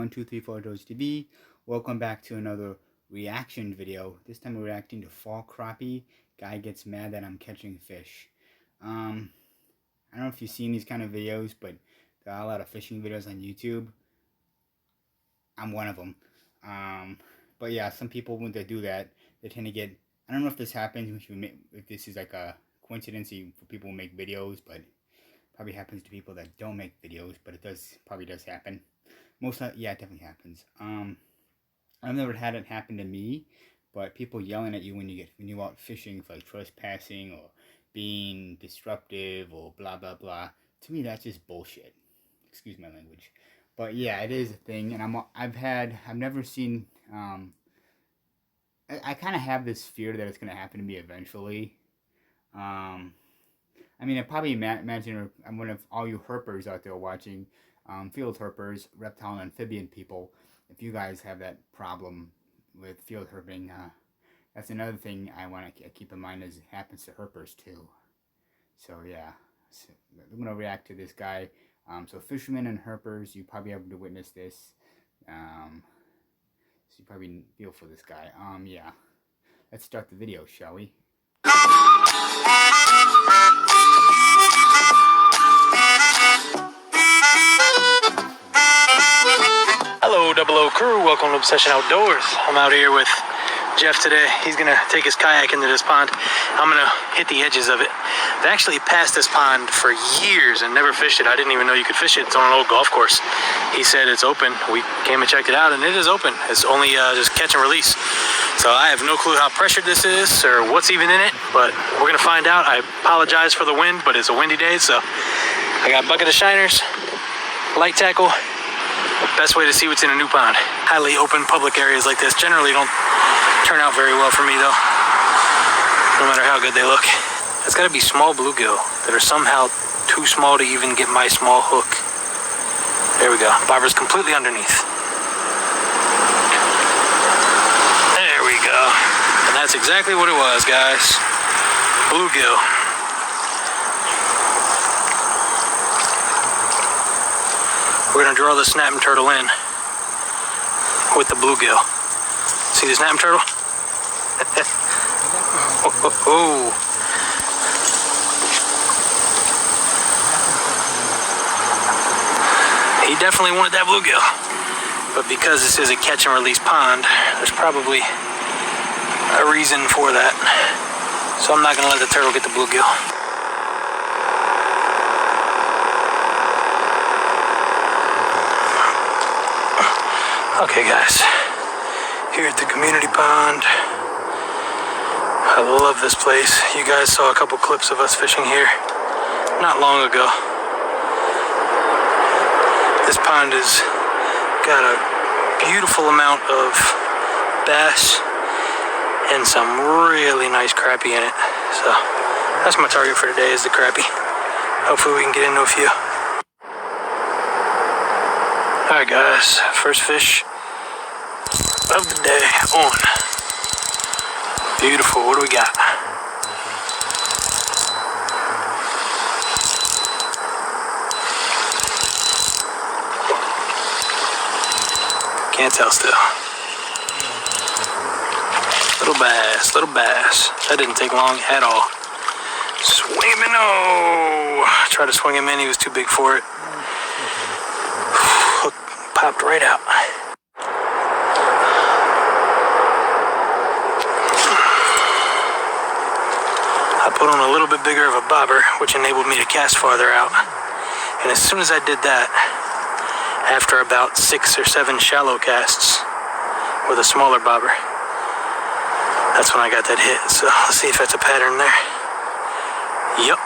123 Photos TV. Welcome back to another reaction video. This time we're reacting to fall crappie. Guy gets mad that I'm catching fish. I don't know if you've seen these kind of videos, but there are a lot of fishing videos on YouTube. I'm one of them. But yeah, some people, when they do that, they tend to get, I don't know if this happens, if this is like a coincidence for people who make videos, but probably happens to people that don't make videos, but it probably does happen. Yeah, it definitely happens. I've never had it happen to me, but people yelling at you when you out fishing for like trespassing or being disruptive or blah blah blah. To me, that's just bullshit. Excuse my language, but yeah, it is a thing, and I've never seen. I kind of have this fear that it's gonna happen to me eventually. I mean, I probably imagine I'm one of all you herpers out there watching, field herpers, reptile and amphibian people. If you guys have that problem with field herping, that's another thing I want to keep in mind, as it happens to herpers too. So yeah, so I'm gonna react to this guy. So fishermen and herpers, you probably able to witness this. So you probably feel for this guy. Yeah, let's start the video, shall we? Hello, 00 crew. Welcome to Obsession Outdoors. I'm out here with Jeff today. He's gonna take his kayak into this pond. I'm gonna hit the edges of it. They actually passed this pond for years and never fished it. I didn't even know you could fish it. It's on an old golf course. He said it's open. We came and checked it out, and it is open. It's only just catch and release. So I have no clue how pressured this is or what's even in it, but we're gonna find out. I apologize for the wind, but it's a windy day, so I got a bucket of shiners, light tackle. Best way to see what's in a new pond. Highly open public areas like this generally don't turn out very well for me though, no matter how good they look. It's gotta be small bluegill that are somehow too small to even get my small hook. There we go. Bobber's completely underneath. There we go. And that's exactly what it was, guys. Bluegill. We're gonna draw the snapping turtle in with the bluegill. See the snapping turtle? Oh. He definitely wanted that bluegill. But because this is a catch and release pond, there's probably a reason for that. So I'm not gonna let the turtle get the bluegill. Okay guys, here at the community pond. I love this place. You guys saw a couple clips of us fishing here not long ago. This pond has got a beautiful amount of bass and some really nice crappie in it. So that's my target for today, is the crappie. Hopefully we can get into a few. Alright guys, first fish of the day on. Beautiful. What do we got? Can't tell still. Little bass, little bass. That didn't take long at all. Swing him in. Oh! Tried to swing him in, he was too big for it. Hook popped right out. Put on a little bit bigger of a bobber, which enabled me to cast farther out. And as soon as I did that, after about 6 or 7 shallow casts with a smaller bobber, that's when I got that hit. So let's see if that's a pattern there. Yep.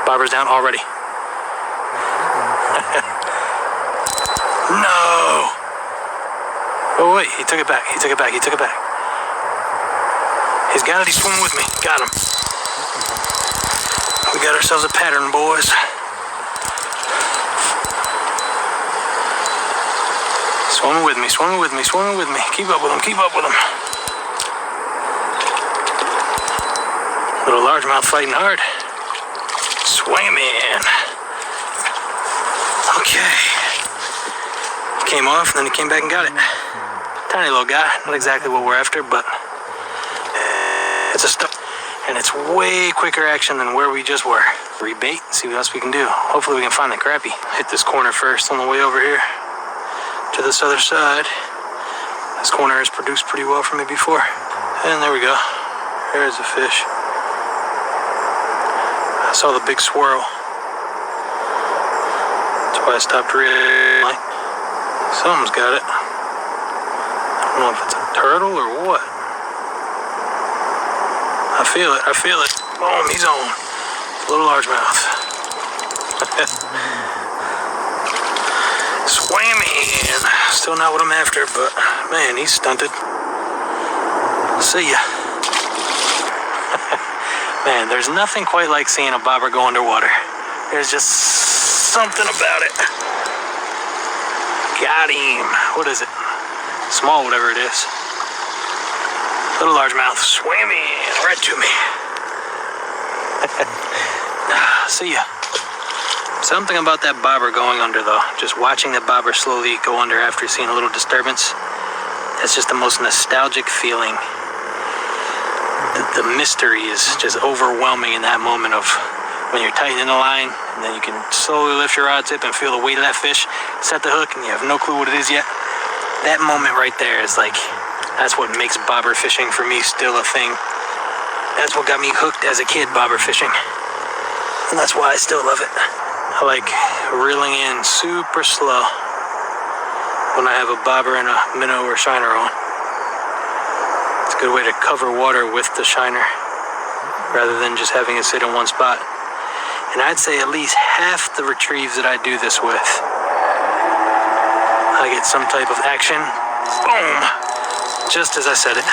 Bobber's down already. No! Oh wait, he took it back. He took it back. He took it back. He's got it. He's swimming with me. Got him. We got ourselves a pattern, boys. Swimming with me, swimming with me, swimming with me. Keep up with him, keep up with him. Little largemouth fighting hard. Swing him in. Okay. came off, and then he came back and got it. Tiny little guy, not exactly what we're after, but it's a stuff. And it's way quicker action than where we just were. Rebait, see what else we can do. Hopefully we can find the crappie. Hit this corner first on the way over here to this other side. This corner has produced pretty well for me before. And there we go. There's a fish. I saw the big swirl. That's why I stopped reeling. Something's got it. I don't know if it's a turtle or what. I feel it. Boom, he's on. Little largemouth. Swamming. Still not what I'm after, but man, he's stunted. See ya. Man, there's nothing quite like seeing a bobber go underwater. There's just something about it. Got him. What is it? Small, whatever it is. Little largemouth swimming right to me. See ya. Something about that bobber going under, though. Just watching the bobber slowly go under after seeing a little disturbance. That's just the most nostalgic feeling. The mystery is just overwhelming in that moment of when you're tightening the line, and then you can slowly lift your rod tip and feel the weight of that fish, set the hook, and you have no clue what it is yet. That moment right there is like, that's what makes bobber fishing for me still a thing. That's what got me hooked as a kid, bobber fishing. And that's why I still love it. I like reeling in super slow when I have a bobber and a minnow or shiner on. It's a good way to cover water with the shiner rather than just having it sit in one spot. And I'd say at least half the retrieves that I do this with, I get some type of action. Boom! Just as I said it.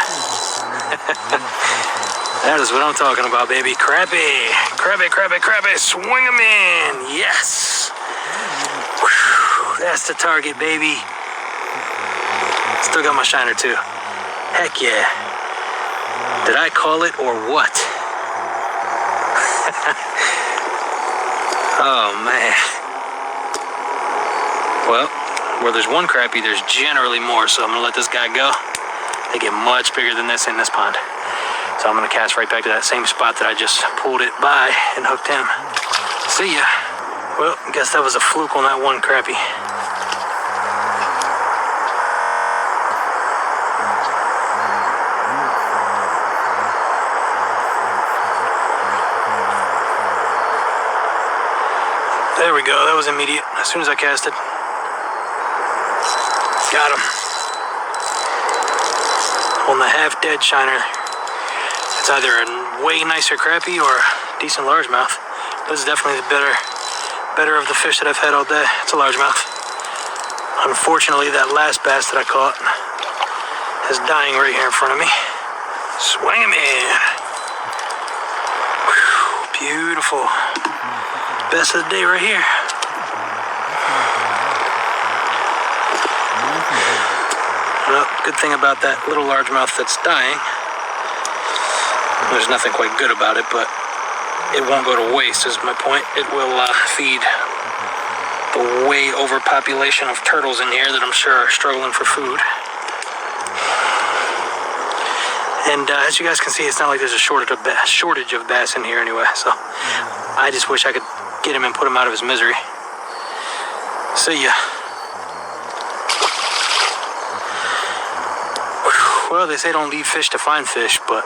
That is what I'm talking about, baby. Crappie! Crappie! Swing 'em in! Yes! Whew, that's the target, baby. Still got my shiner, too. Heck yeah. Did I call it or what? Oh, man. Well, where there's one crappie, there's generally more, so I'm going to let this guy go. They get much bigger than this in this pond. So I'm going to cast right back to that same spot that I just pulled it by and hooked him. See ya. Well, I guess that was a fluke on that one crappie. There we go. That was immediate. As soon as I cast it. Got him. On the half-dead shiner. It's either a way nicer crappie or a decent largemouth. This is definitely the better of the fish that I've had all day. It's a largemouth. Unfortunately, that last bass that I caught is dying right here in front of me. Swing him in. Whew, beautiful. Best of the day right here. Well, good thing about that little largemouth that's dying, there's nothing quite good about it, but it won't go to waste is my point. It will feed the way overpopulation of turtles in here that I'm sure are struggling for food. And as you guys can see, it's not like there's a shortage of bass in here anyway, so I just wish I could get him and put him out of his misery. See ya. Well, they say don't leave fish to find fish, but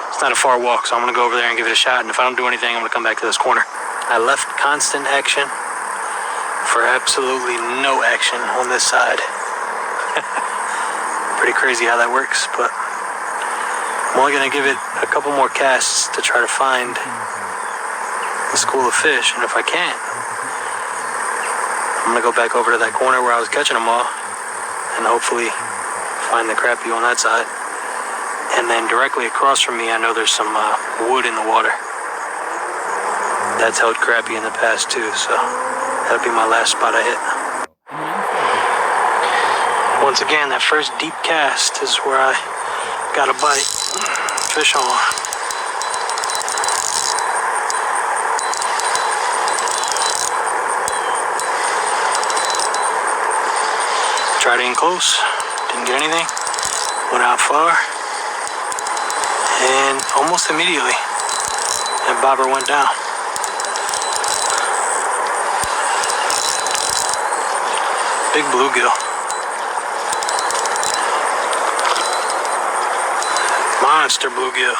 it's not a far walk, so I'm going to go over there and give it a shot, and if I don't do anything, I'm going to come back to this corner. I left constant action for absolutely no action on this side. Pretty crazy how that works, but I'm only going to give it a couple more casts to try to find a school of fish, and if I can't, I'm going to go back over to that corner where I was catching them all, and hopefully find the crappie on that side. And then directly across from me, I know there's some wood in the water. That's held crappie in the past too, so that'll be my last spot I hit. Once again, that first deep cast is where I got a bite. Fish on. Tried to aim close, didn't get anything. Went out far, and almost immediately, that bobber went down. Big bluegill. Monster bluegill.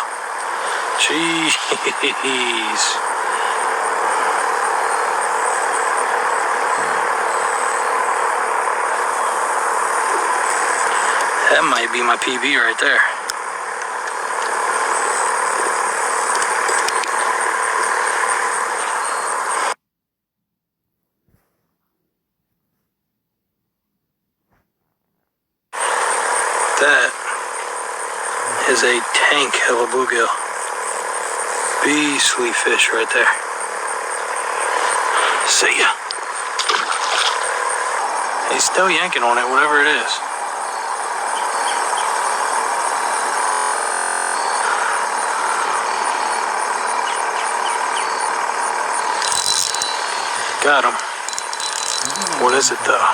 Jeez. That might be my PB right there. That is a tank of a bluegill. Beastly fish right there. See ya. He's still yanking on it, whatever it is. Got him. What is it though?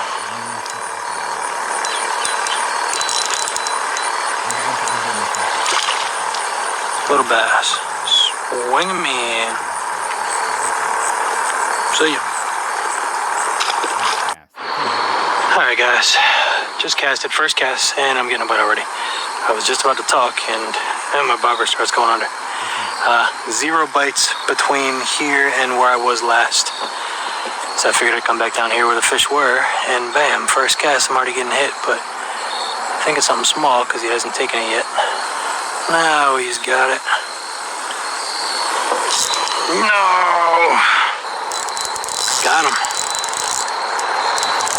Little bass. Swing him in. See ya. Alright guys, just casted first cast and I'm getting a bite already. I was just about to talk and my bobber starts going under. 0 bites between here and where I was last. So I figured I'd come back down here where the fish were, and bam, first cast, I'm already getting hit, but I think it's something small because he hasn't taken it yet. Now he's got it. No! Got him.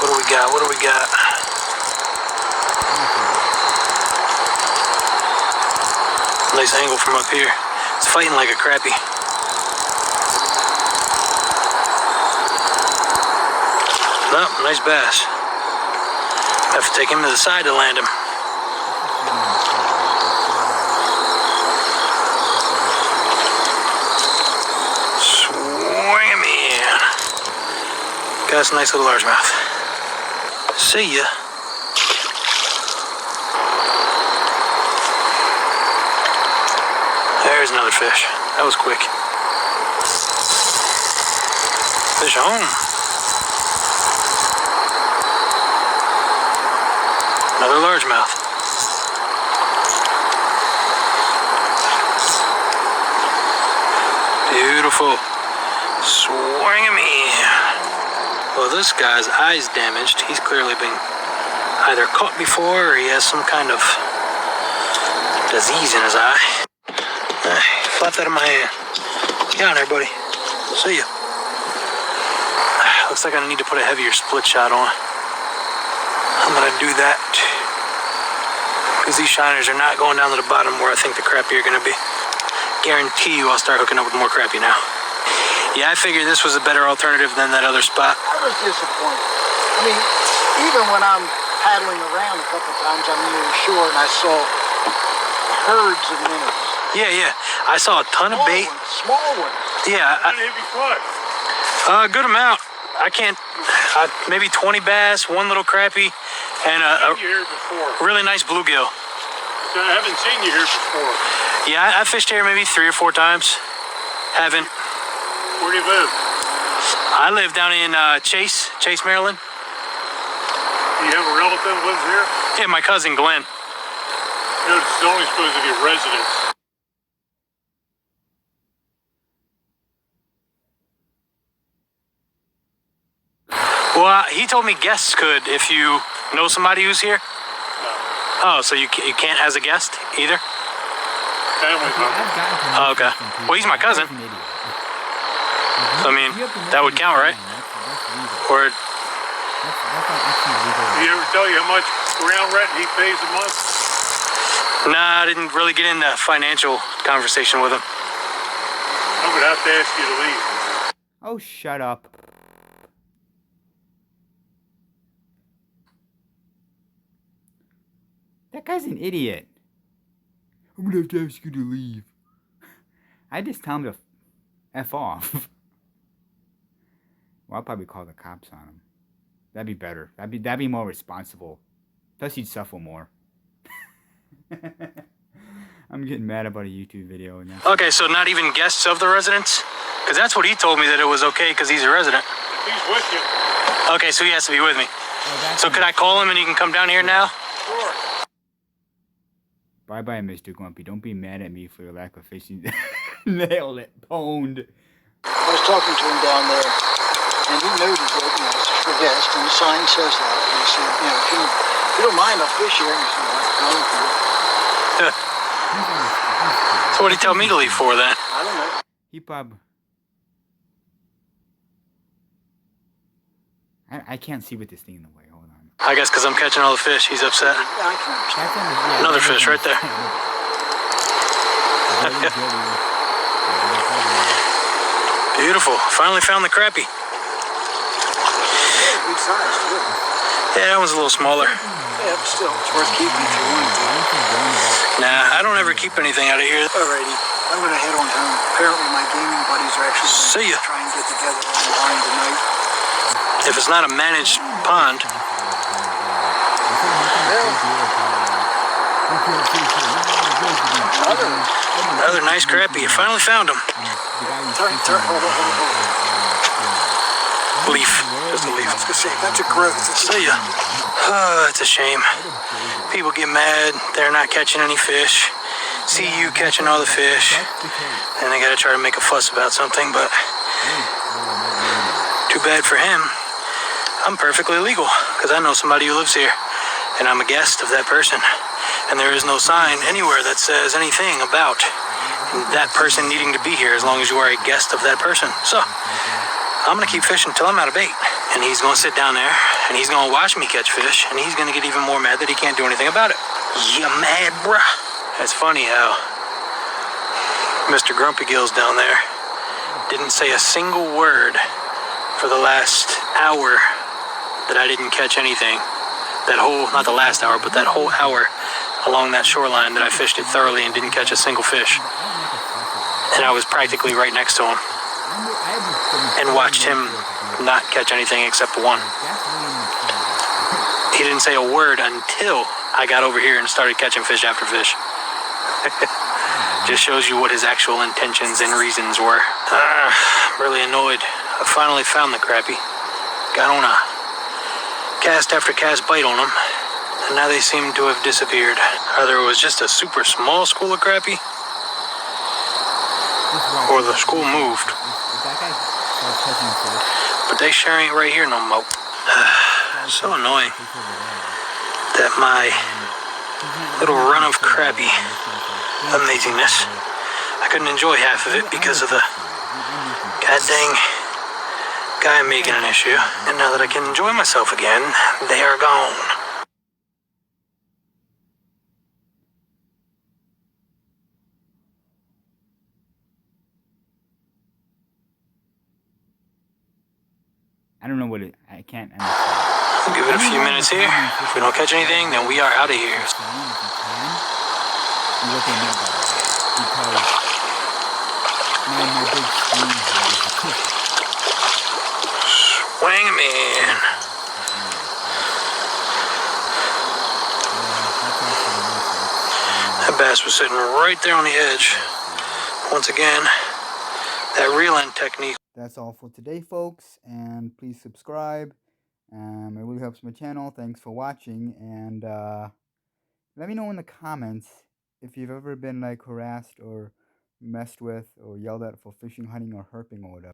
What do we got? What do we got? Nice angle from up here. It's fighting like a crappie. Nope, nice bass. Have to take him to the side to land him. Swing him in. Got us a nice little largemouth. See ya. There's another fish. That was quick. Fish on. Another largemouth. Beautiful. Swing him in. Well, this guy's eye's damaged. He's clearly been either caught before or he has some kind of disease in his eye. Flap that in my hand. Get on there, buddy. See ya. Looks like I need to put a heavier split shot on. I'm gonna do that because these shiners are not going down to the bottom where I think the crappie are gonna be. Guarantee you I'll start hooking up with more crappie now. Yeah, I figured this was a better alternative than that other spot. I was disappointed. I mean, even when I'm paddling around a couple times, I'm near the shore and I saw herds of minnows. Yeah. I saw a ton of bait. Small ones. Yeah. How many have you caught? A good amount. I can't, maybe 20 bass, one little crappie, and I've seen you here before. Really nice bluegill. I haven't seen you here before. Yeah, I fished here maybe 3 or 4 times. Haven't. Where do you live? I live down in Chase, Maryland. Do you have a relative that lives here? Yeah, my cousin Glenn. You know, it's only supposed to be residents. Well, he told me guests could if you know somebody who's here. No. Oh, so you can't as a guest either? Family member. Oh, okay. Well, he's my cousin. So, I mean, that would count, right? Or... Did he ever tell you how much ground rent he pays a month? Nah, I didn't really get into financial conversation with him. I would have to ask you to leave. Oh, shut up. That guy's an idiot. I'm gonna have to ask you to leave. I just tell him to F off. Well, I'll probably call the cops on him. That'd be better. That'd be more responsible. Plus, he'd suffer more. I'm getting mad about a YouTube video. And okay, so not even guests of the residence? Because that's what he told me, that it was okay because he's a resident. He's with you. Okay, so he has to be with me. Oh, So could I call him and he can come down here now? Sure. Bye-bye, Mr. Grumpy. Don't be mad at me for your lack of fishing. Nailed it. Pwned. I was talking to him down there, and he noted that, it's for guests, and the sign says that. And he said, if you don't mind, I'll fish here. And he said, well, no, So what did he tell me to leave for then? I don't know. He probably... I can't see with this thing in the way. Hold on. I guess because I'm catching all the fish, he's upset. Yeah, I can understand. Another fish right there. Beautiful. Finally found the crappie. Yeah, good size, too. Yeah, that one's a little smaller. Yeah, but still, it's worth keeping if you want to. Nah, I don't ever keep anything out of here. Alrighty, I'm going to head on home. Apparently my gaming buddies are actually See ya. trying to get together online tonight. If it's not a managed pond, another nice crappie. You finally found him. Hold on. Leaf. Just a leaf. I was going to say, that's a growth. See ya. It's a shame. People get mad. They're not catching any fish. See you catching all the fish. And they gotta try to make a fuss about something, but too bad for him. I'm perfectly legal because I know somebody who lives here and I'm a guest of that person. And there is no sign anywhere that says anything about that person needing to be here as long as you are a guest of that person. So I'm gonna keep fishing until I'm out of bait. And he's gonna sit down there and he's gonna watch me catch fish and he's gonna get even more mad that he can't do anything about it. You mad, bruh? It's funny how Mr. Grumpy Gills down there didn't say a single word for the last hour that I didn't catch anything. That whole, not the last hour, but that whole hour along that shoreline that I fished it thoroughly and didn't catch a single fish. And I was practically right next to him and watched him not catch anything except one. He didn't say a word until I got over here and started catching fish after fish. Just shows you what his actual intentions and reasons were. I'm really annoyed. I finally found the crappie. Got on a cast after cast bite on them, and now they seem to have disappeared. Either it was just a super small school of crappie, or the school moved. But they sure ain't right here no more. So annoying that my little run of crappie amazingness, I couldn't enjoy half of it because of the god dang guy making an issue. And now that I can enjoy myself again, they are gone. I don't know what it... I can't understand. We'll give it a few minutes here. If we don't catch anything, then we are out of here. What they meant by that. Because my big screen Swing 'em in. That bass was sitting right there on the edge. Once again, that reel end technique. That's all for today, folks, and please subscribe. It really helps my channel. Thanks for watching, and let me know in the comments if you've ever been like harassed or messed with or yelled at for fishing, hunting, or herping or whatever.